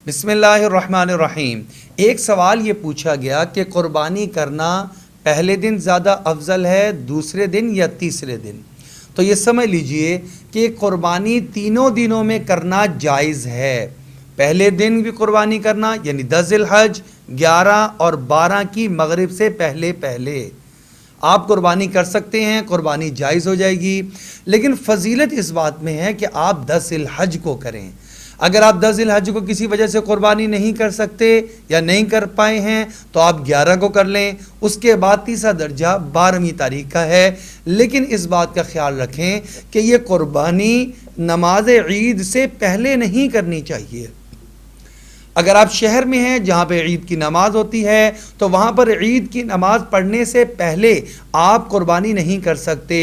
बिस्मिल्लाहिर्रहमानिर्रहीम। एक सवाल ये पूछा गया कि कुर्बानी करना पहले दिन ज़्यादा अफजल है, दूसरे दिन या तीसरे दिन। तो ये समझ लीजिए कि कुर्बानी तीनों दिनों में करना जायज़ है। पहले दिन भी कुर्बानी करना यानी 10 ज़िलहज, 11 और 12 की मगरिब से पहले पहले आप कुर्बानी कर सकते हैं, कुर्बानी जायज़ हो जाएगी। लेकिन फ़जीलत इस बात में है कि आप 10 ज़िलहज को करें। अगर आप 10 ज़िलहज को किसी वजह से कुर्बानी नहीं कर सकते या नहीं कर पाए हैं तो आप 11 को कर लें। उसके बाद तीसरा दर्जा 12वीं तारीख का है। लेकिन इस बात का ख्याल रखें कि ये कुर्बानी नमाज ईद से पहले नहीं करनी चाहिए। अगर आप शहर में हैं जहाँ पे ईद की नमाज़ होती है तो वहाँ पर ईद की नमाज़ पढ़ने से पहले आप कुर्बानी नहीं कर सकते।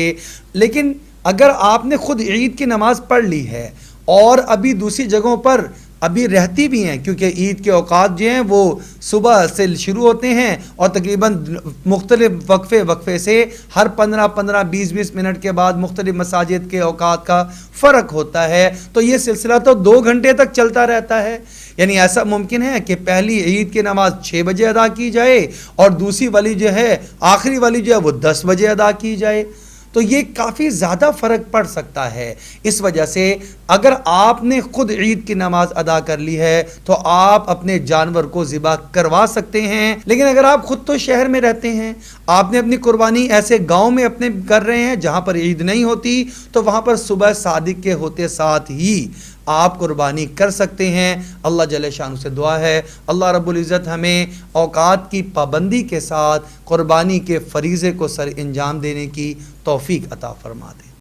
लेकिन अगर आपने खुद ईद की नमाज़ पढ़ ली है और अभी दूसरी जगहों पर अभी रहती भी हैं, क्योंकि ईद के औकात जो हैं वो सुबह से शुरू होते हैं और तकरीबन मुख्तलिफ वक्फे से हर 15-15, 20-20 मिनट के बाद मुख्तलिफ मसाजिद के औकात का फ़र्क होता है। तो ये सिलसिला तो 2 घंटे तक चलता रहता है। यानी ऐसा मुमकिन है कि पहली ईद की नमाज़ 6 बजे अदा की जाए और दूसरी वाली जो है, आखिरी वाली जो है वो 10 बजे अदा की जाए। तो ये काफ़ी ज़्यादा फ़र्क पड़ सकता है। इस वजह से अगर आपने खुद ईद की नमाज़ अदा कर ली है तो आप अपने जानवर को ज़िबा करवा सकते हैं। लेकिन अगर आप खुद तो शहर में रहते हैं, आपने अपनी कुर्बानी ऐसे गांव में अपने कर रहे हैं जहां पर ईद नहीं होती, तो वहां पर सुबह सादिक के होते साथ ही आप कुर्बानी कर सकते हैं। अल्लाह जल्ल शान से दुआ है अल्लाह रब्बुल इज़्ज़त हमें औकात की पाबंदी के साथ कुर्बानी के फ़रीज़े को सर अंजाम देने की तौफ़ीक अता फ़रमा दे।